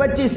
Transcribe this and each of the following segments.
25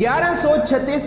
1136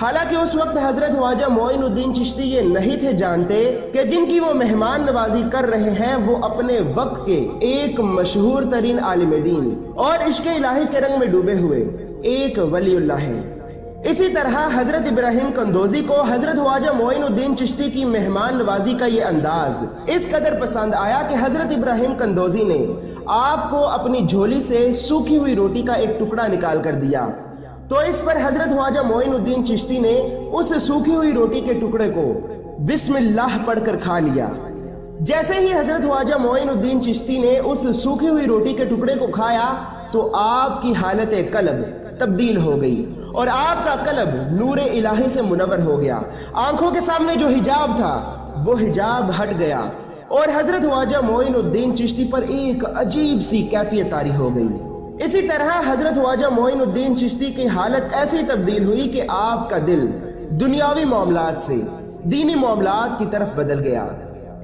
حالانکہ اس وقت حضرت خواجہ معین الدین چشتی یہ نہیں تھے جانتے کہ جن کی وہ مہمان نوازی کر رہے ہیں وہ اپنے وقت کے ایک مشہور ترین عالم دین اور عشق الہی کے رنگ میں ڈوبے ہوئے ایک ولی اللہ ہے۔ اسی طرح حضرت ابراہیم قندوزی کو حضرت خواجہ معین الدین چشتی کی مہمان نوازی کا یہ انداز اس قدر پسند آیا کہ حضرت ابراہیم قندوزی نے آپ کو اپنی جھولی سے سوکھی ہوئی روٹی کا ایک ٹکڑا نکال کر دیا، تو اس پر حضرت خواجہ معین الدین چشتی نے اس سوکھی ہوئی روٹی کے ٹکڑے کو بسم اللہ پڑھ کر کھا لیا۔ جیسے ہی حضرت خواجہ معین الدین چشتی نے اس سوکھی ہوئی روٹی کے ٹکڑے کو کھایا تو آپ کی حالت قلب تبدیل ہو گئی اور آپ کا قلب نور الہی سے منور ہو گیا۔ آنکھوں کے سامنے جو حجاب تھا وہ حجاب ہٹ گیا اور حضرت خواجہ معین الدین چشتی پر ایک عجیب سی کیفیت طاری ہو گئی۔ اسی طرح حضرت خواجہ معین الدین چشتی کی حالت ایسی تبدیل ہوئی کہ آپ کا دل دنیاوی معاملات سے دینی معاملات کی طرف بدل گیا۔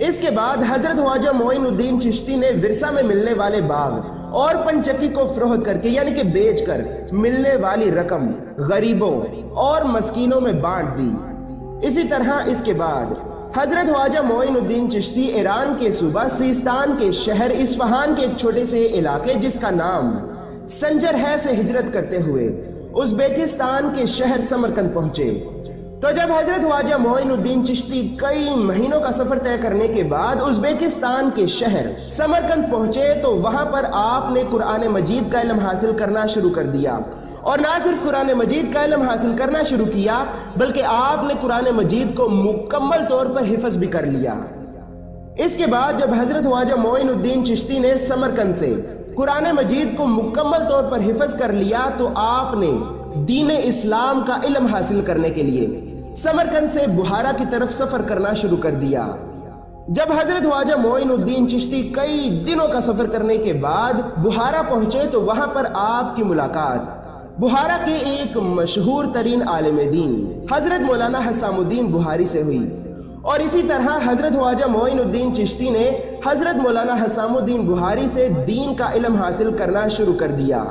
اس کے بعد حضرت خواجہ معین الدین چشتی نے ورثہ میں ملنے والے باغ اور پنچکی کو فروخت کر کے یعنی کہ بیچ کر ملنے والی رقم غریبوں اور مسکینوں میں بانٹ دی۔ اسی طرح اس کے بعد حضرت خواجہ معین الدین چشتی ایران کے صوبہ سیستان کے شہر اصفہان کے ایک چھوٹے سے علاقے جس کا نام سنجر ہے سے ہجرت کرتے ہوئے ازبیکستان کے شہر سمرقند پہنچے۔ تو جب حضرت خواجہ معین الدین چشتی کئی مہینوں کا سفر طے کرنے کے بعد ازبیکستان کے شہر سمرقند پہنچے تو وہاں پر آپ نے قرآن مجید کا علم حاصل کرنا شروع کر دیا، اور نہ صرف قرآن مجید کا علم حاصل کرنا شروع کیا بلکہ آپ نے قرآن مجید کو مکمل طور پر حفظ بھی کر لیا۔ اس کے بعد جب حضرت خواجہ معین الدین چشتی نے سمرقند سے قرآن مجید کو مکمل طور پر حفظ کر لیا تو آپ نے دین اسلام کا علم حاصل کرنے کے لیے سمرقند سے بخارا کی طرف سفر کرنا شروع کر دیا۔ جب حضرت خواجہ معین الدین چشتی کئی دنوں کا سفر کرنے کے بعد بخارا پہنچے تو وہاں پر آپ کی ملاقات بخارا کے ایک مشہور ترین عالم دین حضرت مولانا حسام الدین بخاری سے ہوئی، اور اسی طرح حضرت خواجہ معین الدین چشتی نے حضرت مولانا حسام الدین بخاری سے دین کا علم حاصل کرنا شروع کر دیا۔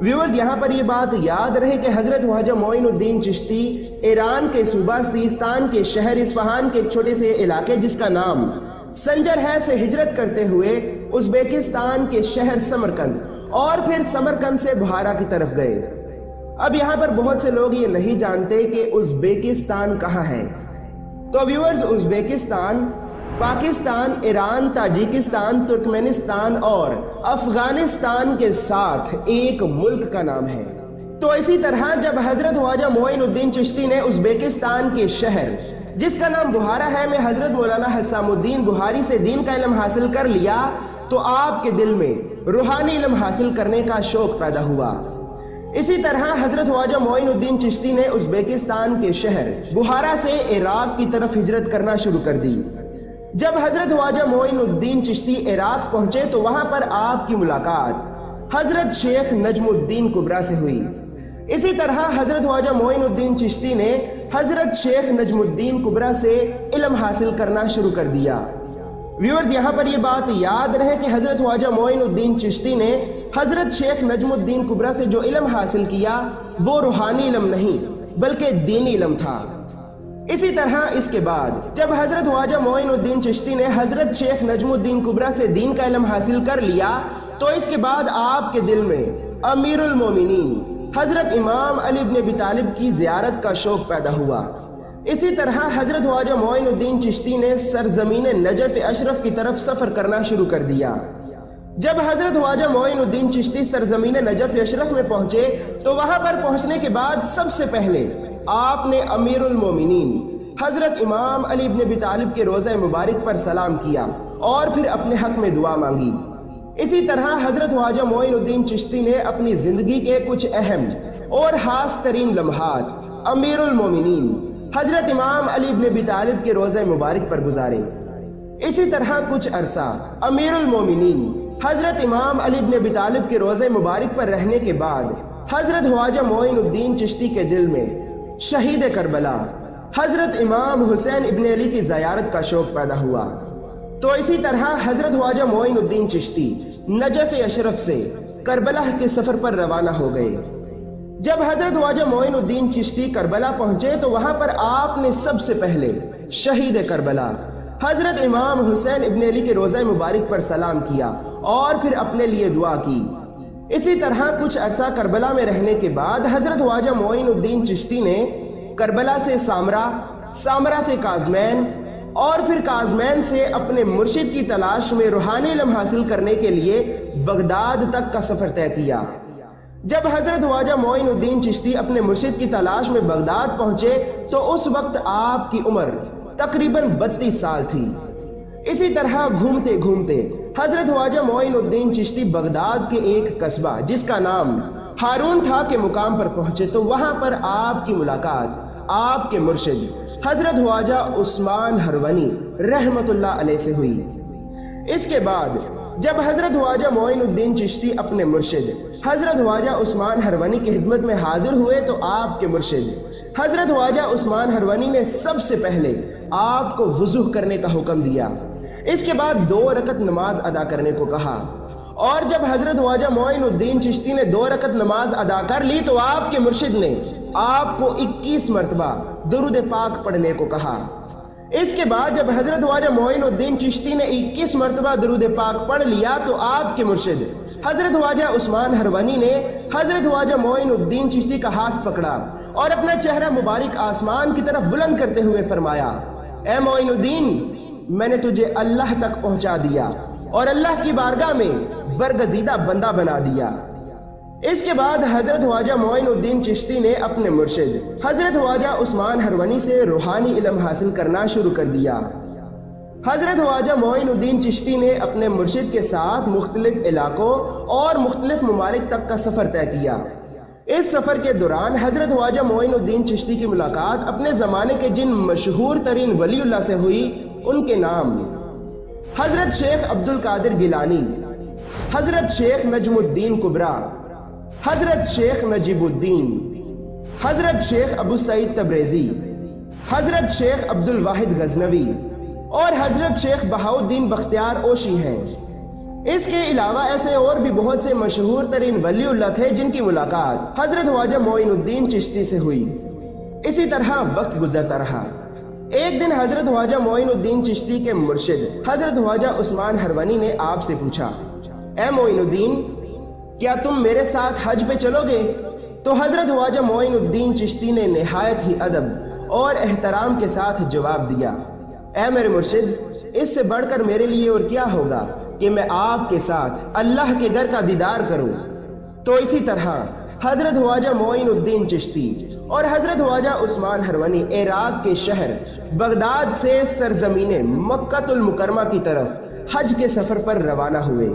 ویورز، یہاں پر یہ بات یاد رہے کہ حضرت خواجہ معین الدین چشتی ایران کے صوبہ سیستان کے شہر اصفہان کے ایک چھوٹے سے علاقے جس کا نام سنجر ہے سے ہجرت کرتے ہوئے ازبیکستان کے شہر سمرقند اور پھر سمرقند سے بخارا کی طرف گئے۔ اب یہاں پر بہت سے لوگ یہ نہیں جانتے کہ ازبیکستان کہاں ہے۔ تو viewers, Uzbekistan Pakistan, Iran, Tajikistan, ترکمنستان اور افغانستان کے ساتھ ایک ملک کا نام ہے۔ تو اسی طرح جب حضرت خواجہ معین الدین چشتی نے ازبیکستان کے شہر جس کا نام بخارا ہے میں حضرت مولانا حسام الدین بخاری سے دین کا علم حاصل کر لیا تو آپ کے دل میں روحانی علم حاصل کرنے کا شوق پیدا ہوا۔ اسی طرح حضرت خواجہ معین الدین چشتی نے ازبیکستان کے شہر بخارا سے عراق کی طرف ہجرت کرنا شروع کر دی۔ جب حضرت خواجہ معین الدین چشتی عراق پہنچے تو وہاں پر آپ کی ملاقات حضرت شیخ نجم الدین کبریٰ سے ہوئی۔ اسی طرح حضرت خواجہ معین الدین چشتی نے حضرت شیخ نجم الدین کبریٰ سے علم حاصل کرنا شروع کر دیا۔ ویورز، یہاں پر یہ بات یاد رہے کہ حضرت خواجہ معین الدین چشتی نے حضرت شیخ نجم الدین کبریٰ سے جو علم حاصل کیا وہ روحانی علم نہیں بلکہ دینی علم تھا۔ اسی طرح اس کے بعد جب حضرت خواجہ معین الدین چشتی نے حضرت شیخ نجم الدین کبریٰ سے دین کا علم حاصل کر لیا تو اس کے بعد آپ کے دل میں امیر المومنین حضرت امام علی بن ابی طالب کی زیارت کا شوق پیدا ہوا۔ اسی طرح حضرت خواجہ معین الدین چشتی نے سرزمین نجف اشرف کی طرف سفر کرنا شروع کر دیا۔ جب حضرت خواجہ معین الدین چشتی سرزمین نجف اشرف میں پہنچے تو وہاں پر پہنچنے کے بعد سب سے پہلے آپ نے امیر المومنین حضرت امام علی بن ابی طالب کے روضہ مبارک پر سلام کیا اور پھر اپنے حق میں دعا مانگی۔ اسی طرح حضرت خواجہ معین الدین چشتی نے اپنی زندگی کے کچھ اہم اور خاص ترین لمحات امیر المومنین حضرت امام علی بن ابی طالب کے روضہ مبارک پر گزارے۔ اسی طرح کچھ عرصہ امیر المومنین حضرت امام علی بن ابی طالب کے روضہ مبارک پر رہنے کے بعد حضرت خواجہ معین الدین چشتی کے دل میں شہید کربلا حضرت امام حسین ابن علی کی زیارت کا شوق پیدا ہوا۔ تو اسی طرح حضرت خواجہ معین الدین چشتی نجف اشرف سے کربلا کے سفر پر روانہ ہو گئے۔ جب حضرت خواجہ معین الدین چشتی کربلا پہنچے تو وہاں پر آپ نے سب سے پہلے شہید کربلا حضرت امام حسین ابن علی کے روضہ مبارک پر سلام کیا اور پھر اپنے لیے دعا کی۔ اسی طرح کچھ عرصہ کربلا میں رہنے کے بعد حضرت خواجہ معین الدین چشتی نے کربلا سے سامرا، سامرا سے کاظمین اور پھر کاظمین سے اپنے مرشد کی تلاش میں روحانی علم حاصل کرنے کے لیے بغداد تک کا سفر طے کیا۔ جب حضرت خواجہ معین الدین چشتی اپنے مرشد کی تلاش میں بغداد پہنچے تو اس وقت آپ کی عمر تقریباً 32 سال تھی۔ اسی طرح گھومتے گھومتے حضرت خواجہ معین الدین چشتی بغداد کے ایک قصبہ جس کا نام ہارون تھا کے مقام پر پہنچے تو وہاں پر آپ کی ملاقات آپ کے مرشد حضرت خواجہ عثمان ہرونی رحمت اللہ علیہ سے ہوئی۔ اس کے بعد جب حضرت خواجہ معین الدین چشتی اپنے مرشد حضرت خواجہ عثمان ہرونی کی خدمت میں حاضر ہوئے تو آپ کے مرشد حضرت خواجہ عثمان ہرونی نے سب سے پہلے آپ کو وضو کرنے کا حکم دیا۔ اس کے بعد 2 رکعت نماز ادا کرنے کو کہا، اور جب حضرت خواجہ معین الدین چشتی نے 2 رکعت نماز ادا کر لی تو آپ کے مرشد نے آپ کو 21 مرتبہ درود پاک پڑھنے کو کہا۔ اس کے بعد جب حضرت خواجہ معین الدین چشتی نے 21 مرتبہ درود پاک پڑھ لیا تو آپ کے مرشد حضرت خواجہ عثمان ہرونی نے حضرت خواجہ معین الدین چشتی کا ہاتھ پکڑا اور اپنا چہرہ مبارک آسمان کی طرف بلند کرتے ہوئے فرمایا، اے معین الدین، میں نے تجھے اللہ تک پہنچا دیا اور اللہ کی بارگاہ میں برگزیدہ بندہ بنا دیا۔ اس کے بعد حضرت خواجہ معین الدین چشتی نے اپنے مرشد حضرت خواجہ عثمان ہرونی سے روحانی علم حاصل کرنا شروع کر دیا۔ حضرت خواجہ معین الدین چشتی نے اپنے مرشد کے ساتھ مختلف علاقوں اور مختلف ممالک تک کا سفر طے کیا۔ اس سفر کے دوران حضرت خواجہ معین الدین چشتی کی ملاقات اپنے زمانے کے جن مشہور ترین ولی اللہ سے ہوئی ان کے نام حضرت شیخ عبد القادر گیلانی، حضرت شیخ نجم الدین کبریٰ، حضرت شیخ نجیب الدین، حضرت شیخ ابو سعید تبریزی، حضرت شیخ عبد الواحد غزنوی اور حضرت شیخ بہاؤالدین بختیار اوشی ہیں۔ اس کے علاوہ ایسے اور بھی بہت سے مشہور ترین ولی اللہ تھے جن کی ملاقات حضرت خواجہ معین الدین چشتی سے ہوئی۔ اسی طرح وقت گزرتا رہا۔ ایک دن حضرت خواجہ معین الدین چشتی کے مرشد حضرت خواجہ عثمان ہرونی نے آپ سے پوچھا، اے معین الدین، کیا تم میرے ساتھ حج پہ چلو گے؟ تو حضرت خواجہ معین الدین چشتی نے نہایت ہی ادب اور احترام کے ساتھ جواب دیا، اے میرے مرشد، اس سے بڑھ کر میرے لیے اور کیا ہوگا کہ میں آپ کے ساتھ اللہ کے گھر کا دیدار کروں۔ تو اسی طرح حضرت خواجہ معین الدین چشتی اور حضرت خواجہ عثمان ہرونی عراق کے شہر بغداد سے سرزمین مکہ المکرمہ کی طرف حج کے سفر پر روانہ ہوئے۔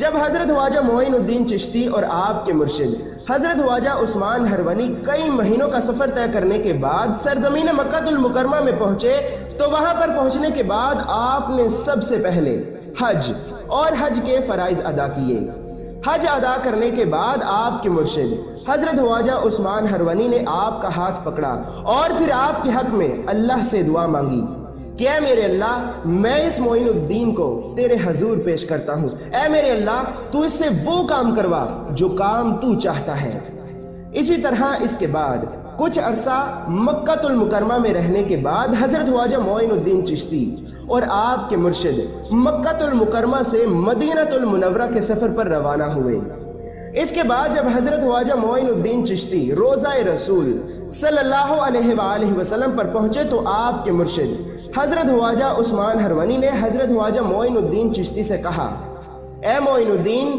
جب حضرت خواجہ معین الدین چشتی اور آپ کے مرشد حضرت خواجہ عثمان ہرونی کئی مہینوں کا سفر طے کرنے کے بعد سرزمین مکہ المکرمہ میں پہنچے تو وہاں پر پہنچنے کے بعد آپ نے سب سے پہلے حج اور حج کے فرائض ادا کیے۔ حج ادا کرنے کے بعد آپ کے مرشد حضرت خواجہ عثمان ہرونی نے آپ کا ہاتھ پکڑا اور پھر آپ کے حق میں اللہ سے دعا مانگی کہ اے میرے اللہ، میں اس معین الدین کو تیرے حضور پیش کرتا ہوں۔ اے میرے اللہ، تو اس سے وہ کام کروا جو کام تو چاہتا ہے۔ اسی طرح اس کے بعد کچھ عرصہ مکہ المکرمہ میں رہنے کے بعد حضرت خواجہ معین الدین چشتی اور آپ کے مرشد مکہ المکرمہ سے مدینہ المنورہ کے سفر پر روانہ ہوئے۔ اس کے بعد جب حضرت خواجہ معین الدین چشتی روضہ رسول صلی اللہ علیہ وآلہ وسلم پر پہنچے تو آپ کے مرشد حضرت خواجہ عثمان ہرونی نے حضرت خواجہ معین الدین چشتی سے کہا، اے معین الدین،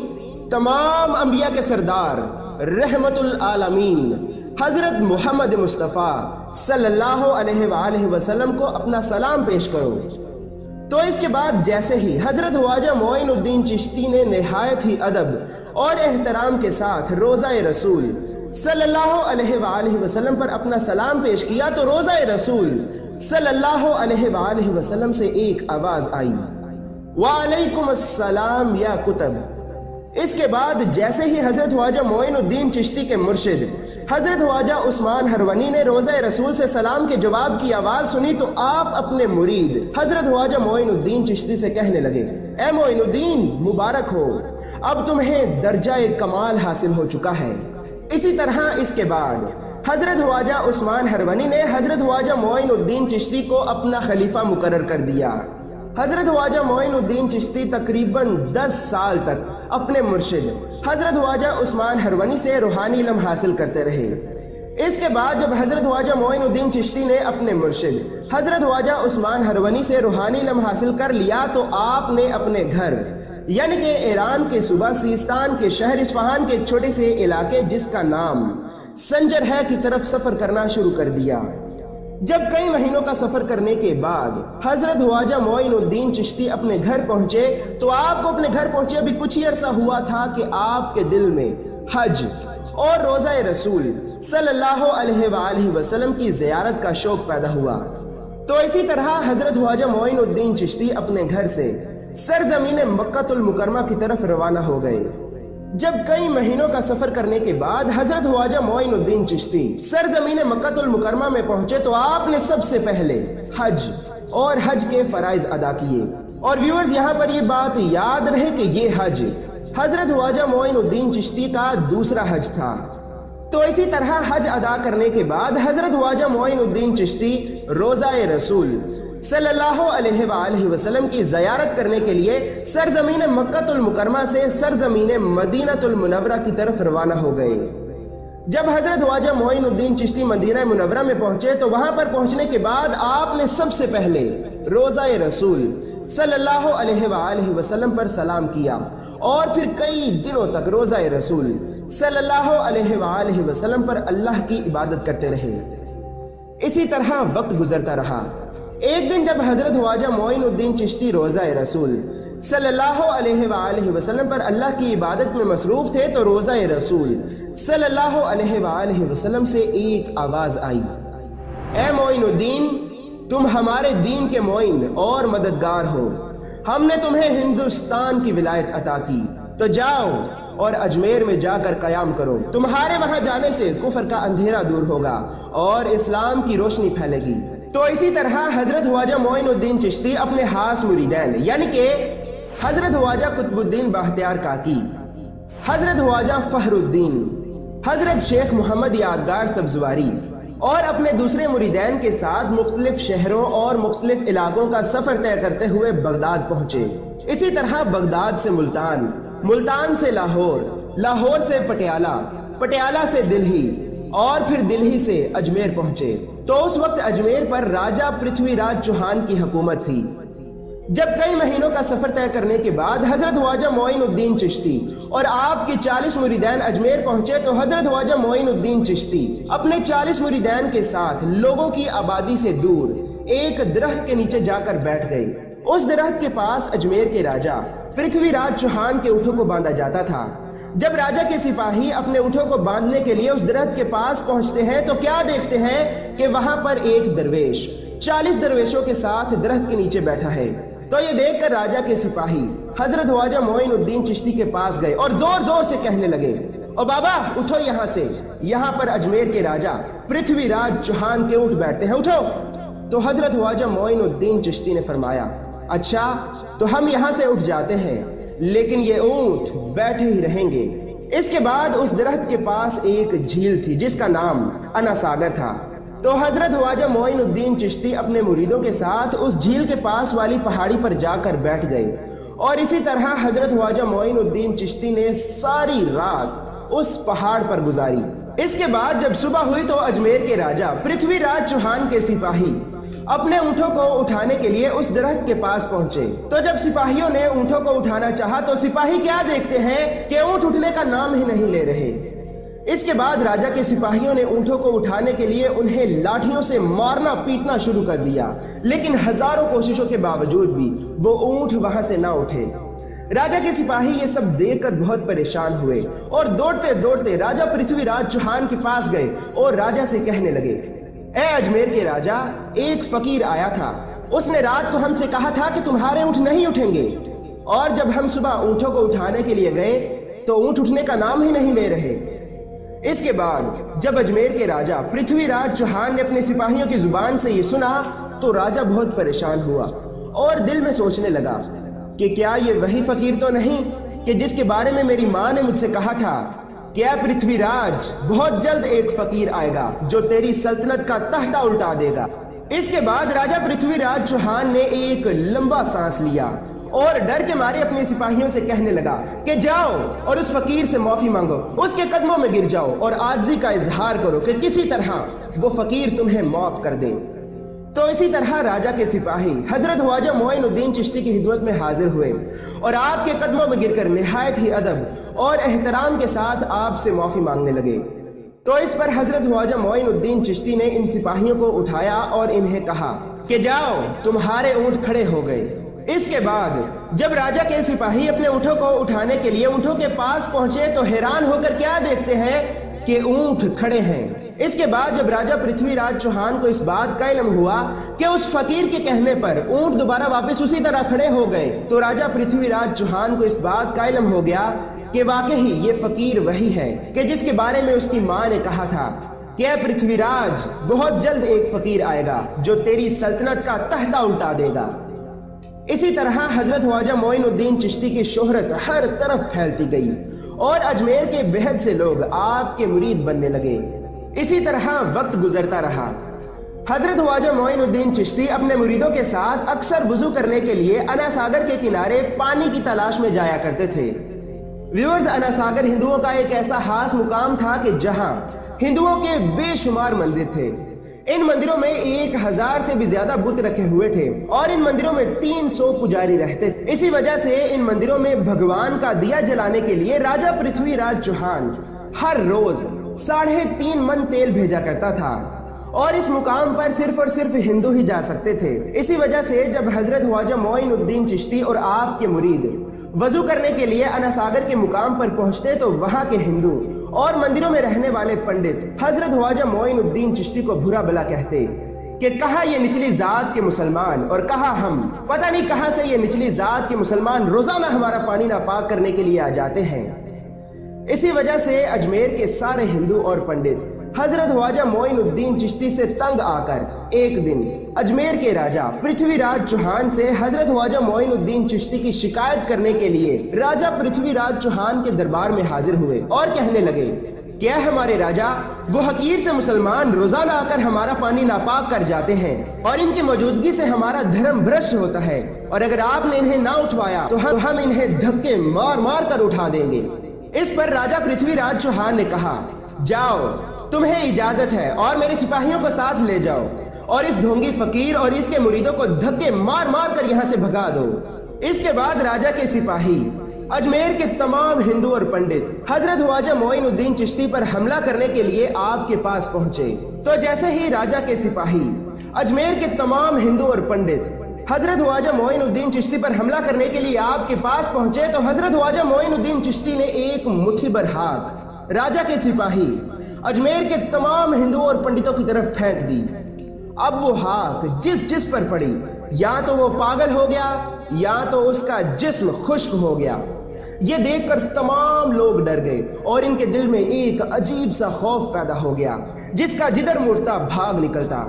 تمام انبیاء کے سردار رحمت العالمین حضرت محمد مصطفیٰ صلی اللہ علیہ وآلہ وسلم کو اپنا سلام پیش کرو۔ تو اس کے بعد جیسے ہی حضرت خواجہ معین الدین چشتی نے نہایت ہی ادب اور احترام کے ساتھ روضہ رسول صلی اللہ علیہ وآلہ وسلم پر اپنا سلام پیش کیا تو روضہ رسول صلی اللہ علیہ وآلہ وسلم سے ایک آواز آئی، وعلیکم السلام یا کتب۔ اس کے بعد جیسے ہی حضرت خواجہ معین الدین چشتی کے مرشد حضرت خواجہ عثمان ہرونی نے روضہ رسول سے سلام کے جواب کی آواز سنی تو آپ اپنے مرید حضرت خواجہ معین الدین چشتی سے کہنے لگے، اے معین الدین، مبارک ہو، اب تمہیں درجہ کمال حاصل ہو چکا ہے۔ اسی طرح اس کے بعد حضرت خواجہ عثمان ہرونی نے حضرت خواجہ معین الدین چشتی کو اپنا خلیفہ مقرر کر دیا۔ حضرت خواجہ معین الدین چشتی تقریباً 10 سال تک اپنے مرشد حضرت خواجہ عثمان ہرونی سے روحانی علم حاصل کرتے رہے۔ اس کے بعد جب حضرت خواجہ معین الدین چشتی نے اپنے مرشد حضرت خواجہ عثمان ہرونی سے روحانی علم حاصل کر لیا تو آپ نے اپنے گھر یعنی کہ ایران کے صوبہ سیستان کے شہر اصفہان کے ایک چھوٹے سے علاقے جس کا نام سنجر ہے کی طرف سفر کرنا شروع کر دیا۔ جب کئی مہینوں کا سفر کرنے کے بعد حضرت خواجہ معین الدین چشتی اپنے گھر پہنچے تو آپ کو اپنے گھر پہنچے ابھی کچھ ہی عرصہ ہوا تھا کہ آپ کے دل میں حج اور روزہ رسول صلی اللہ علیہ وآلہ وسلم کی زیارت کا شوق پیدا ہوا۔ تو اسی طرح حضرت خواجہ معین الدین چشتی اپنے گھر سے سرزمین مکہ المکرمہ کی طرف روانہ ہو گئے۔ جب کئی مہینوں کا سفر کرنے کے بعد حضرت خواجہ معین الدین چشتی سرزمین مکہ المکرمہ میں پہنچے تو آپ نے سب سے پہلے حج اور حج کے فرائض ادا کیے۔ اور ویورز یہاں پر یہ بات یاد رہے کہ یہ حج حضرت خواجہ معین الدین چشتی کا دوسرا حج تھا۔ تو اسی طرح حج ادا کرنے کے بعد حضرت خواجہ معین الدین چشتی روزہ رسول صلی اللہ علیہ وآلہ وسلم کی زیارت کرنے کے لیے سرزمین مکہ المکرمہ سے سرزمین مدینہ المنورہ کی طرف روانہ ہو گئے۔ جب حضرت خواجہ معین الدین چشتی مدینہ منورہ میں پہنچے تو وہاں پر پہنچنے کے بعد آپ نے سب سے پہلے روزہ رسول صلی اللہ علیہ وآلہ وسلم پر سلام کیا اور پھر کئی دنوں تک روزہ رسول صلی اللہ علیہ وآلہ وسلم پر اللہ کی عبادت کرتے رہے۔ اسی طرح وقت گزرتا رہا۔ ایک دن جب حضرت خواجہ معین الدین چشتی روزہ رسول صلی اللہ علیہ وآلہ وسلم پر اللہ کی عبادت میں مصروف تھے تو روزہ رسول صلی اللہ علیہ وآلہ وسلم سے ایک آواز آئی، اے معین الدین، تم ہمارے دین کے معین اور مددگار ہو، ہم نے تمہیں ہندوستان کی ولایت عطا کی، تو جاؤ اور اجمیر میں جا کر قیام کرو، تمہارے وہاں جانے سے کفر کا اندھیرا دور ہوگا اور اسلام کی روشنی پھیلے گی۔ تو اسی طرح حضرت خواجہ معین الدین چشتی اپنے خاص مریدین یعنی کہ حضرت خواجہ قطب الدین بختیار کاکی، حضرت خواجہ فخر الدین، حضرت شیخ محمد یادگار سبزواری اور اپنے دوسرے مریدین کے ساتھ مختلف شہروں اور مختلف علاقوں کا سفر طے کرتے ہوئے بغداد پہنچے۔ اسی طرح بغداد سے ملتان، ملتان سے لاہور، لاہور سے پٹیالہ، پٹیالہ سے دلہی اور پھر دلہی سے اجمیر پہنچے۔ تو اس وقت اجمیر پر راجہ پرتھوی راج چوہان کی حکومت تھی۔ جب کئی مہینوں کا سفر طے کرنے کے بعد حضرت خواجہ معین الدین چشتی اور آپ کے 40 مریدین اجمیر پہنچے تو حضرت خواجہ معین الدین چشتی اپنے 40 مریدین کے ساتھ لوگوں کی آبادی سے دور ایک درخت کے نیچے جا کر بیٹھ گئے۔ اس درخت کے پاس اجمیر کے راجہ پرتھوی راج چوہان کے اونٹوں کو باندھا جاتا تھا۔ جب راجہ کے سپاہی اپنے اونٹوں کو باندھنے کے لیے اس درخت کے پاس پہنچتے ہیں تو کیا دیکھتے ہیں کہ وہاں پر ایک درویش 40 درویشوں کے ساتھ درخت کے نیچے بیٹھا ہے۔ تو یہ دیکھ کر راجہ کے سپاہی حضرت خواجہ معین الدین چشتی کے پاس گئے اور زور زور سے کہنے لگے، او بابا اٹھو یہاں سے، یہاں پر اجمیر کے راجہ پرتھوی راج چوہان کے اونٹ بیٹھتے ہیں، اٹھو۔ تو حضرت خواجہ معین الدین چشتی نے فرمایا، اچھا تو ہم یہاں سے اٹھ جاتے ہیں لیکن یہ اونٹ بیٹھے ہی رہیں گے۔ اس کے بعد اس درخت کے پاس ایک جھیل تھی جس کا نام انا ساگر تھا۔ تو حضرت خواجہ معین الدین چشتی اپنے مریدوں کے ساتھ اس جھیل کے پاس والی پہاڑی پر جا کر بیٹھ گئے اور اسی طرح حضرت خواجہ معین الدین چشتی نے ساری رات اس پہاڑ پر گزاری۔ اس کے بعد جب صبح ہوئی تو اجمیر کے راجہ پرتھوی راج چوہان کے سپاہی اپنے اونٹوں کو اٹھانے کے لیے اس درخت کے پاس پہنچے۔ تو جب سپاہیوں نے اونٹوں کو اٹھانا چاہا تو سپاہی کیا دیکھتے ہیں کہ اونٹ اٹھنے کا نام ہی نہیں لے رہے۔ اس کے بعد راجہ کے سپاہیوں نے اونٹوں کو اٹھانے کے لیے انہیں لاٹھیوں سے مارنا پیٹنا شروع کر دیا، لیکن ہزاروں کوششوں کے باوجود بھی وہ اونٹ وہاں سے نہ اٹھے۔ راجہ کے سپاہی یہ سب دیکھ کر بہت پریشان ہوئے اور دوڑتے دوڑتے راجہ پرتھوی راج چوہان کے پاس گئے اور راجہ سے کہنے لگے، اے اجمیر کے راجہ، ایک فقیر آیا تھا، اس نے رات کو ہم سے کہا تھا کہ تمہارے اونٹ نہیں اٹھیں گے، اور جب ہم صبح اونٹوں کو اٹھانے کے لیے گئے تو اونٹ اٹھنے کا نام ہی نہیں لے رہے۔ اس کے بعد جب اجمیر کے راجہ پرتھوی راج چوہان نے اپنے سپاہیوں کی زبان سے یہ سنا تو راجہ بہت پریشان ہوا اور دل میں سوچنے لگا کہ کیا یہ وہی فقیر تو نہیں کہ جس کے بارے میں میری ماں نے مجھ سے کہا تھا کہ اے پرتھوی راج، بہت جلد ایک فقیر آئے گا جو تیری سلطنت کا تختہ الٹا دے گا۔ اس کے بعد راجہ پرتھوی راج چوہان نے ایک لمبا سانس لیا اور ڈر کے مارے اپنے سپاہیوں سے کہنے لگا کہ جاؤ اور اس فقیر سے معافی مانگو، اس کے قدموں میں گر جاؤ اور عاجزی کا اظہار کرو کہ کسی طرح وہ فقیر تمہیں معاف کر دے۔ تو اسی طرح راجہ کے سپاہی حضرت خواجہ معین الدین چشتی کی خدمت میں حاضر ہوئے اور آپ کے قدموں میں گر کر نہایت ہی ادب اور احترام کے ساتھ آپ سے معافی مانگنے لگے۔ تو اس پر حضرت خواجہ معین الدین چشتی نے ان سپاہیوں کو اٹھایا اور انہیں کہا کہ جاؤ، تمہارے اونٹ کھڑے ہو گئے۔ اس کے بعد جب راجہ کے سپاہی اپنے اونٹوں کو اٹھانے کے لیے اونٹوں کے پاس پہنچے تو حیران ہو کر کیا دیکھتے ہیں کہ اونٹ کھڑے ہیں۔ اس کے بعد جب راجہ پرتھوی راج چوہان کو اس بات کا علم ہوا کہ اس فقیر کے کہنے پر اونٹ دوبارہ واپس اسی طرح کھڑے ہو گئے، تو راجہ پرتھوی راج چوہان کو اس بات کا علم ہو گیا کہ واقعی یہ فقیر وہی ہے کہ جس کے بارے میں اس کی ماں نے کہا تھا کہ اے پرتھوی راج، بہت جلد ایک فقیر آئے گا جو تیری سلطنت کا تختہ الٹا دے گا۔ اسی طرح حضرت خواجہ معین الدین چشتی کی شہرت ہر طرف پھیلتی گئی اور اجمیر کے بہت سے لوگ آپ کے مرید بننے لگے۔ اسی طرح وقت گزرتا رہا۔ حضرت خواجہ معین الدین چشتی اپنے مریدوں کے ساتھ اکثر وضو کرنے کے لیے انا ساگر کے کنارے پانی کی تلاش میں جایا کرتے تھے۔ ویورز، انا ساگر ہندوؤں کا ایک ایسا خاص مقام تھا کہ جہاں ہندوؤں کے بے شمار مندر تھے۔ ان مندروں میں 1000 سے بھی زیادہ بت رکھے ہوئے تھے اور ان مندروں میں 300 پجاری رہتے تھے۔ اسی وجہ سے ان مندروں میں بھگوان کا دیا جلانے کے لیے راجہ پرتھوی راج چوہان ہر روز 3.5 من تیل بھیجا کرتا تھا اور اس مقام پر صرف اور صرف ہندو ہی جا سکتے تھے۔ اسی وجہ سے جب حضرت خواجہ معین الدین چشتی اور آپ کے مرید وضو کرنے کے لیے انا ساگر کے مقام پر پہنچتے تو وہاں کے ہندو اور مندروں میں رہنے والے پنڈت حضرت خواجہ معین الدین چشتی کو برا بلا کہتے کہ کہا یہ نچلی ذات کے مسلمان اور کہا ہم، پتہ نہیں کہاں سے یہ نچلی ذات کے مسلمان روزانہ ہمارا پانی ناپاک کرنے کے لیے آ جاتے ہیں۔ اسی وجہ سے اجمیر کے سارے ہندو اور پنڈت حضرت خواجہ معین الدین چشتی سے تنگ آ کر ایک دن اجمیر کے راجہ پرتھوی راج چوہان سے حضرت خواجہ معین الدین چشتی کی شکایت کرنے کے لیے راجہ پرتھوی راج چوہان کے دربار میں حاضر ہوئے اور کہنے لگے کہ اے ہمارے راجہ، وہ حقیر سے مسلمان روزانہ آ کر ہمارا پانی ناپاک کر جاتے ہیں اور ان کی موجودگی سے ہمارا دھرم بھرشٹ ہوتا ہے، اور اگر آپ نے انہیں نہ اٹھوایا تو ہم انہیں دھکے مار مار کر اٹھا دیں گے۔ اس پر راجہ پرتھوی راج چوہان نے کہا جاؤ، تمہیں اجازت ہے اور میرے سپاہیوں کو ساتھ لے جاؤ اور اس ڈھونگی فقیر اور اس کے مریدوں کو دھکے مار مار کر یہاں سے بھگا دو۔ اس کے بعد راجہ کے سپاہی اجمیر کے تمام ہندو اور پنڈت حضرت خواجہ معین الدین چشتی پر حملہ کرنے کے لیے آپ کے پاس پہنچے۔ تو جیسے ہی راجہ کے سپاہی اجمیر کے تمام ہندو اور پنڈت حضرت خواجہ معین الدین چشتی پر حملہ کرنے کے لیے آپ کے پاس پہنچے تو حضرت خواجہ معین الدین چشتی نے ایک مٹھی بھر ہاتھ راجہ کے سپاہی اجمیر کے تمام ہندو اور پنڈتوں کی طرف پھینک دی۔ اب وہ ہاتھ جس پر پڑی یا تو وہ پاگل ہو گیا یا تو اس کا جسم خشک ہو گیا۔ یہ دیکھ کر تمام لوگ ڈر گئے اور ان کے دل میں ایک عجیب سا خوف پیدا ہو گیا جس کا جدھر مڑتا بھاگ نکلتا۔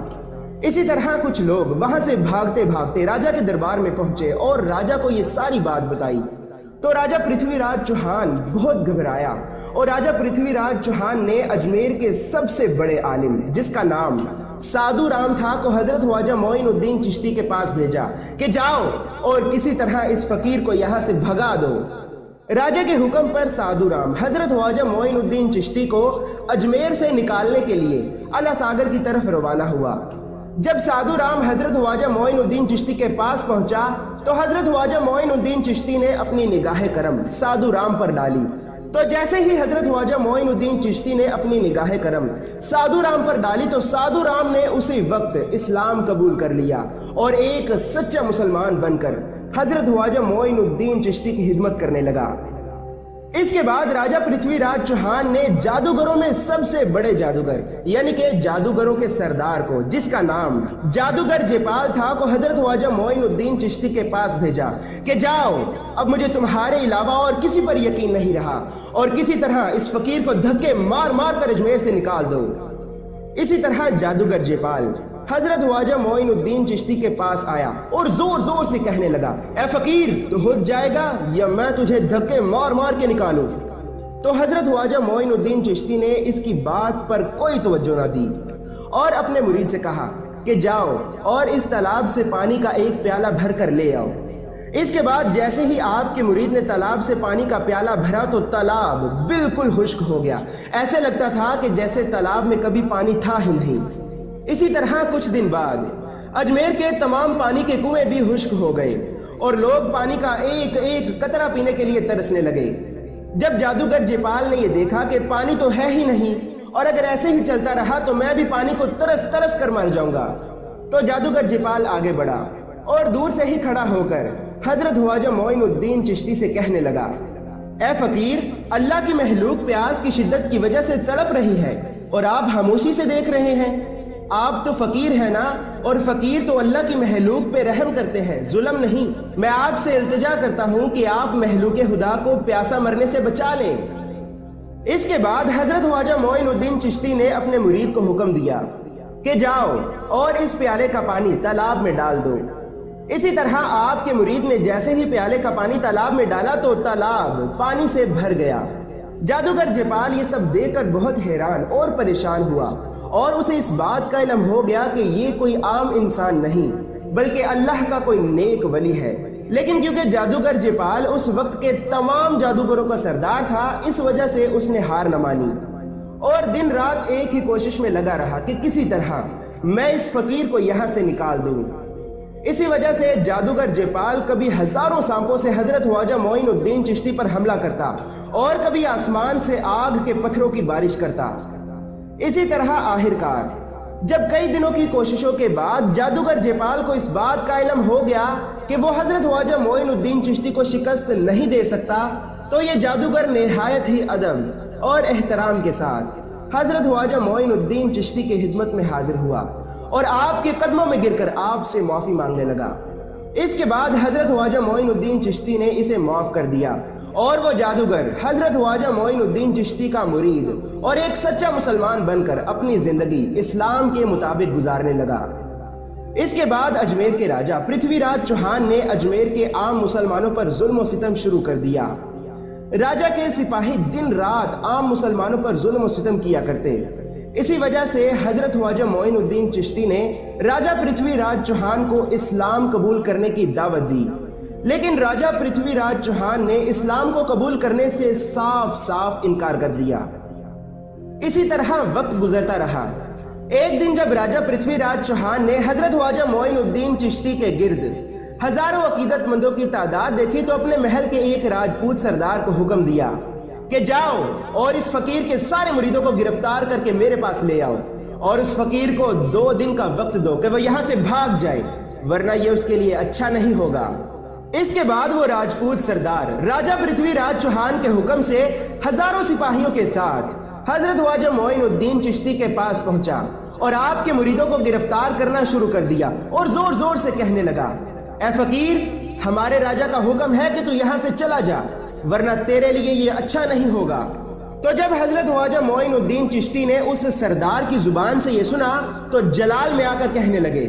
اسی طرح کچھ لوگ وہاں سے بھاگتے بھاگتے راجہ کے دربار میں پہنچے اور راجہ کو یہ ساری بات بتائی تو راجہ پرتھوی راج چوہان بہت گھبرایا اور راجہ پرتھوی راج چوہان نے اجمیر کے سب سے بڑے عالم جس کا نام سادھو رام تھا کو حضرت خواجہ معین الدین چشتی کے پاس بھیجا کہ جاؤ اور کسی طرح اس فقیر کو یہاں سے بھگا دو۔ راجہ کے حکم پر سادھو رام حضرت خواجہ معین الدین چشتی کو اجمیر سے نکالنے کے لیے انا ساگر کی طرف روانہ ہوا۔ جب سادھو رام حضرت خواجہ معین الدین چشتی کے پاس پہنچا تو حضرت خواجہ معین الدین چشتی نے اپنی نگاہ کرم سادھو رام پر ڈالی۔ تو جیسے ہی حضرت خواجہ معین الدین چشتی نے اپنی نگاہ کرم سادھو رام پر ڈالی تو سادھو رام نے اسی وقت اسلام قبول کر لیا اور ایک سچا مسلمان بن کر حضرت خواجہ معین الدین چشتی کی خدمت کرنے لگا۔ اس کے بعد راجہ پرتھوی راج چوہان نے جادوگروں میں سب سے بڑے جادوگر یعنی کہ جادوگروں کے سردار کو جس کا نام جادوگر جیپال تھا کو حضرت خواجہ معین الدین چشتی کے پاس بھیجا کہ جاؤ، اب مجھے تمہارے علاوہ اور کسی پر یقین نہیں رہا اور کسی طرح اس فقیر کو دھکے مار مار کر اجمیر سے نکال دو۔ اسی طرح جادوگر جیپال حضرت خواجہ معین الدین چشتی کے پاس آیا اور زور زور سے کہنے لگا اے فقیر، تو ہو جائے گا یا میں تجھے دھکے مار مار کے نکالوں۔ تو حضرت خواجہ معین الدین چشتی نے اس کی بات پر کوئی توجہ نہ دی اور اپنے مرید سے کہا کہ جاؤ اور اس تالاب سے پانی کا ایک پیالہ بھر کر لے آؤ۔ اس کے بعد جیسے ہی آپ کے مرید نے تالاب سے پانی کا پیالہ بھرا تو تالاب بالکل خشک ہو گیا، ایسے لگتا تھا کہ جیسے تالاب میں کبھی پانی تھا ہی نہیں۔ اسی طرح کچھ دن بعد اجمیر کے تمام پانی کے کنویں بھی خشک ہو گئے اور لوگ پانی کا ایک ایک قطرہ پینے کے لیے ترسنے لگے۔ جب جادوگر جیپال نے یہ دیکھا کہ پانی تو ہے ہی نہیں اور اگر ایسے ہی چلتا رہا تو میں بھی پانی کو ترس ترس کر مر جاؤں گا، تو جادوگر جیپال آگے بڑھا اور دور سے ہی کھڑا ہو کر حضرت خواجہ معین الدین چشتی سے کہنے لگا، اے فقیر، اللہ کی مخلوق پیاس کی شدت کی وجہ سے تڑپ رہی ہے اور آپ خاموشی سے دیکھ رہے ہیں۔ آپ تو فقیر ہیں نا، اور فقیر تو اللہ کی مخلوق پہ رحم کرتے ہیں، ظلم نہیں۔ میں آپ سے التجا کرتا ہوں کہ آپ مخلوق خدا کو پیاسا مرنے سے بچا لیں۔ اس کے بعد حضرت خواجہ معین الدین چشتی نے اپنے مرید کو حکم دیا کہ جاؤ اور اس پیالے کا پانی تالاب میں ڈال دو۔ اسی طرح آپ کے مرید نے جیسے ہی پیالے کا پانی تالاب میں ڈالا تو تالاب پانی سے بھر گیا۔ جادوگر جیپال یہ سب دیکھ کر بہت حیران اور پریشان ہوا اور اسے اس بات کا علم ہو گیا کہ یہ کوئی عام انسان نہیں بلکہ اللہ کا کوئی نیک ولی ہے۔ لیکن کیونکہ جادوگر جیپال اس وقت کے تمام جادوگروں کا سردار تھا، اس وجہ سے اس نے ہار نہ مانی اور دن رات ایک ہی کوشش میں لگا رہا کہ کسی طرح میں اس فقیر کو یہاں سے نکال دوں۔ اسی وجہ سے جادوگر جیپال کبھی ہزاروں سانپوں سے حضرت خواجہ معین الدین چشتی پر حملہ کرتا اور کبھی آسمان سے آگ کے پتھروں کی بارش کرتا۔ اسی طرح آخرکار جب کئی دنوں کی کوششوں کے بعد جادوگر جیپال کو اس بات کا علم ہو گیا کہ وہ حضرت خواجہ معین الدین چشتی کو شکست نہیں دے سکتا، تو یہ جادوگر نہایت ہی ادب اور احترام کے ساتھ حضرت خواجہ معین الدین چشتی کی خدمت میں حاضر ہوا اور آپ کے قدموں میں گر کر آپ سے معافی مانگنے لگا۔ اس کے بعد حضرت خواجہ معین الدین چشتی نے اسے معاف کر دیا اور وہ جادوگر حضرت خواجہ معین الدین چشتی کا مرید اور ایک سچا مسلمان بن کر اپنی زندگی اسلام کے مطابق گزارنے لگا۔ اس کے بعد اجمیر کے راجہ پرتھوی راج چوہان نے اجمیر کے عام مسلمانوں پر ظلم و ستم شروع کر دیا۔ راجہ کے سپاہی دن رات عام مسلمانوں پر ظلم و ستم کیا کرتے۔ اسی وجہ سے حضرت خواجہ معین الدین چشتی نے راجہ پرتھوی راج چوہان کو اسلام قبول کرنے کی دعوت دی، لیکن راجہ پرتھوی راج چوہان نے اسلام کو قبول کرنے سے صاف صاف انکار کر دیا۔ اسی طرح وقت گزرتا رہا۔ ایک دن جب راجہ پرتھوی راج چوہان نے حضرت خواجہ معین الدین چشتی کے گرد ہزاروں عقیدت مندوں کی تعداد دیکھی تو اپنے محل کے ایک راجپوت سردار کو حکم دیا کہ جاؤ اور اس فقیر کے سارے مریدوں کو گرفتار کر کے میرے پاس لے آؤ اور اس فقیر کو 2 دن کا وقت دو کہ وہ یہاں سے بھاگ جائے، ورنہ یہ اس کے لیے اچھا نہیں ہوگا۔ اس کے بعد وہ راجپوت سردار راجہ پرتھوی راج چوہان کے حکم سے ہزاروں سپاہیوں کے ساتھ حضرت خواجہ معین الدین چشتی کے پاس پہنچا اور آپ کے مریدوں کو گرفتار کرنا شروع کر دیا اور زور زور سے کہنے لگا، اے فقیر، ہمارے راجہ کا حکم ہے کہ تو یہاں سے چلا جا، ورنہ تیرے لیے یہ اچھا نہیں ہوگا۔ تو جب حضرت خواجہ معین الدین چشتی نے اس سردار کی زبان سے یہ سنا تو جلال میں آ کر کہنے لگے،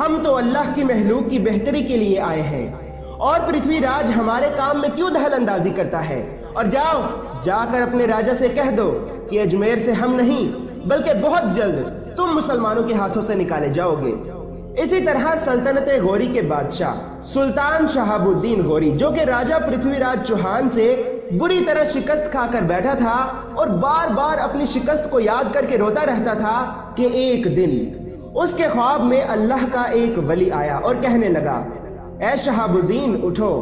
ہم تو اللہ کی مخلوق کی بہتری کے لیے آئے ہیں اور پرتھوی راج ہمارے کام میں کیوں دخل اندازی کرتا ہے، اور جاؤ جا کر اپنے راجہ سے کہہ دو کہ اجمیر سے ہم نہیں بلکہ بہت جلد تم مسلمانوں کے ہاتھوں سے نکالے جاؤ گے۔ اسی طرح سلطنت غوری کے بادشاہ سلطان شہاب الدین غوری، جو کہ راجہ پرتھوی راج چوہان سے بری طرح شکست کھا کر بیٹھا تھا اور بار بار اپنی شکست کو یاد کر کے روتا رہتا تھا، کہ ایک دن اس کے خواب میں اللہ کا ایک ولی آیا اور کہنے لگا، اے شہاب الدین، اٹھو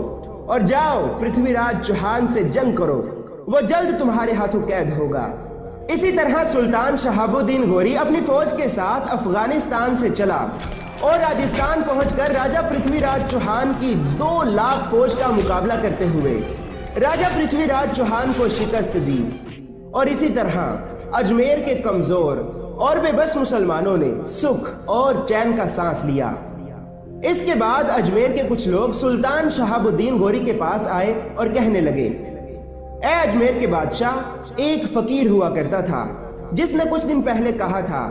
اور جاؤ پرتھوی راج چوہان سے جنگ کرو، وہ جلد تمہارے ہاتھوں قید ہوگا۔ اسی طرح سلطان شہاب الدین غوری اپنی فوج کے ساتھ افغانستان سے چلا اور راجستھان پہنچ کر راجہ پرتھوی راج چوہان کی 2 لاکھ فوج کا مقابلہ کرتے ہوئے راجہ پرتھوی راج چوہان کو شکست دی، اور اسی طرح اجمیر کے کمزور اور بے بس مسلمانوں نے سکھ اور چین کا سانس لیا۔ اس کے بعد اجمیر کے کچھ لوگ سلطان شہاب الدین غوری کے پاس آئے اور کہنے لگے، اے اجمیر کے بادشاہ، ایک فقیر ہوا کرتا تھا جس نے کچھ دن پہلے کہا تھا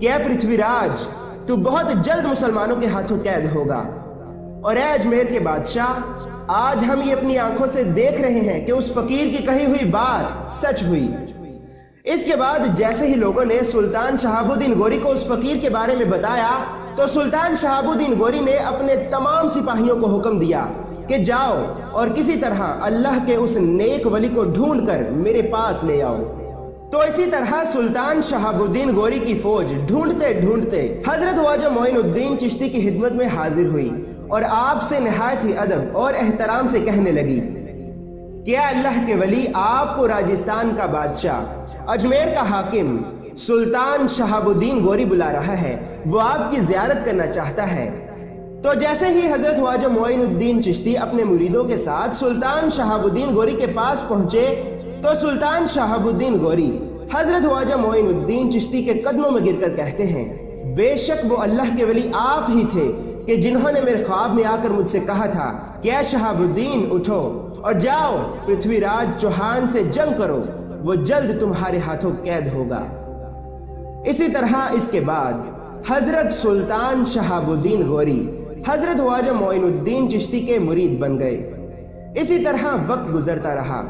کہ اے پرتھوی راج، تو بہت جلد مسلمانوں کے ہاتھوں قید ہوگا، اور اے اجمیر کے بادشاہ، آج ہم یہ اپنی آنکھوں سے دیکھ رہے ہیں کہ اس فقیر کی کہی ہوئی بات سچ ہوئی۔ اس کے بعد جیسے ہی لوگوں نے سلطان شہاب الدین غوری کو اس فقیر کے بارے میں بتایا تو سلطان شہاب الدین غوری نے اپنے تمام سپاہیوں کو حکم دیا کہ جاؤ اور کسی طرح اللہ کے اس نیک ولی کو ڈھونڈ کر میرے پاس لے آؤ۔ تو اسی طرح سلطان شہاب الدین غوری کی فوج ڈھونڈتے ڈھونڈتے حضرت خواجہ معین الدین چشتی کی خدمت میں حاضر ہوئی اور آپ سے نہایت ہی ادب اور احترام سے کہنے لگی کہ اے اللہ کے ولی، آپ کو راجستھان کا بادشاہ، اجمیر کا حاکم سلطان شہاب الدین غوری بلا رہا ہے، وہ آپ کی زیارت کرنا چاہتا ہے۔ تو جیسے ہی حضرت خواجہ معین الدین چشتی اپنے مریدوں کے ساتھ سلطان شہاب الدین غوری کے پاس پہنچے تو سلطان شہاب الدین غوری حضرت خواجہ معین الدین چشتی کے قدموں میں گر کر کہتے ہیں، بے شک وہ اللہ کے ولی آپ ہی تھے کہ جنہوں نے میرے خواب میں آ کر مجھ سے کہا تھا کہ اے شہاب الدین اٹھو اور جاؤ پرتھوی راج چوہان سے جنگ کرو، وہ جلد تمہارے ہاتھوں قید ہوگا۔ اسی طرح اس کے بعد حضرت سلطان شہاب الدین غوری حضرت خواجہ معین الدین چشتی کے مرید بن گئے۔ اسی طرح وقت گزرتا رہا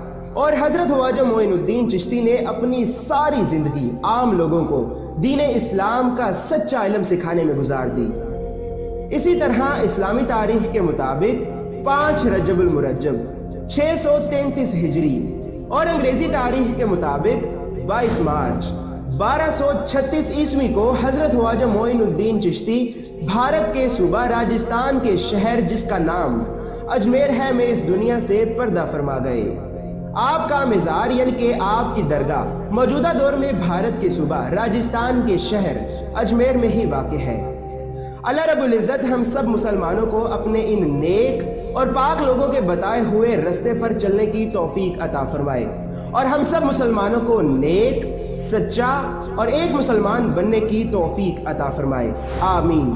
اور حضرت خواجہ معین الدین چشتی نے اپنی ساری زندگی عام لوگوں کو دین اسلام کا سچا علم سکھانے میں گزار دی۔ اسی طرح اسلامی تاریخ کے مطابق 5 رجب المرجب 633 ہجری اور انگریزی تاریخ کے مطابق 22 مارچ 1236 عیسوی کو حضرت خواجہ معین الدین چشتی بھارت کے صوبہ راجستھان کے شہر جس کا نام اجمیر ہے میں اس دنیا سے پردہ فرما گئے۔ آپ کا مزار یعنی کہ آپ کی درگاہ موجودہ دور میں بھارت کے صوبہ راجستھان کے شہر اجمیر میں ہی واقع ہے۔ اللہ رب العزت ہم سب مسلمانوں کو اپنے ان نیک اور پاک لوگوں کے بتائے ہوئے رستے پر چلنے کی توفیق عطا فرمائے اور ہم سب مسلمانوں کو نیک، سچا اور ایک مسلمان بننے کی توفیق عطا فرمائے، آمین۔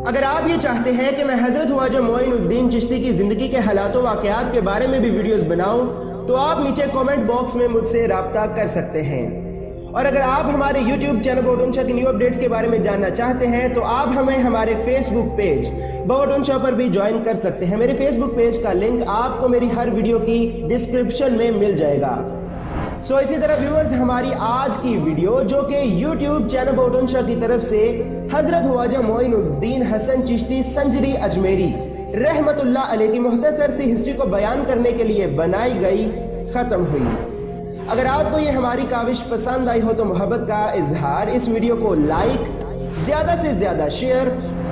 اگر آپ یہ چاہتے ہیں کہ میں حضرت خواجہ معین الدین چشتی کی زندگی کے حالات و واقعات کے بارے میں بھی ویڈیوز بناؤں تو آپ نیچے کامنٹ باکس میں مجھ سے رابطہ کر سکتے ہیں، اور اگر آپ ہمارے یوٹیوب چینل بہوٹن شاہ کی نیو اپڈیٹس کے بارے میں جاننا چاہتے ہیں تو آپ ہمیں ہمارے فیس بک پیج بہوٹن شاہ پر بھی جوائن کر سکتے ہیں۔ میرے فیس بک پیج کا لنک آپ کو میری ہر ویڈیو کی ڈسکرپشن میں مل جائے گا۔ اسی طرح ویورز، ہماری آج کی ویڈیو جو کہ یوٹیوب چینل بہوٹن شاہ کی طرف سے حضرت خواجہ معین الدین حسن چشتی سنجری اجمیری رحمت اللہ علیہ کی مختصر سی ہسٹری کو بیان کرنے کے لیے بنائی گئی ختم ہوئی۔ اگر آپ کو یہ ہماری کاوش پسند آئی ہو تو محبت کا اظہار، اس ویڈیو کو لائک، زیادہ سے زیادہ شیئر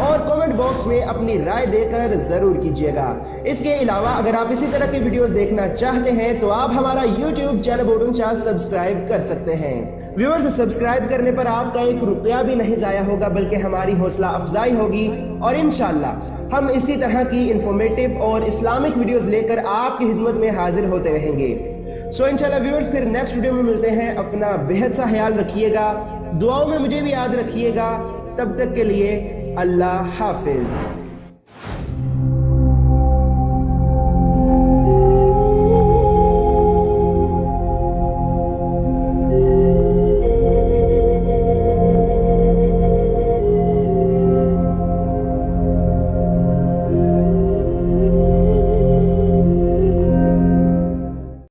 اور کامنٹ باکس میں اپنی رائے دے کر ضرور کیجیے گا۔ اس کے علاوہ اگر آپ اسی طرح کی ویڈیوز دیکھنا چاہتے ہیں تو آپ ہمارا یوٹیوب چینل بہوٹن شاہ سبسکرائب کر سکتے ہیں۔ ویورز، سبسکرائب کرنے پر آپ کا 1 روپیہ بھی نہیں ضائع ہوگا بلکہ ہماری حوصلہ افزائی ہوگی، اور انشاءاللہ ہم اسی طرح کی انفارمیٹیو اور اسلامک ویڈیوز لے کر آپ کی خدمت میں حاضر ہوتے رہیں گے۔ انشاءاللہ ویورز، پھر نیکسٹ ویڈیو میں ملتے ہیں۔ اپنا بہت سا خیال رکھیے گا، دعاؤں میں مجھے بھی یاد رکھیے گا۔ تب تک کے لیے اللہ حافظ۔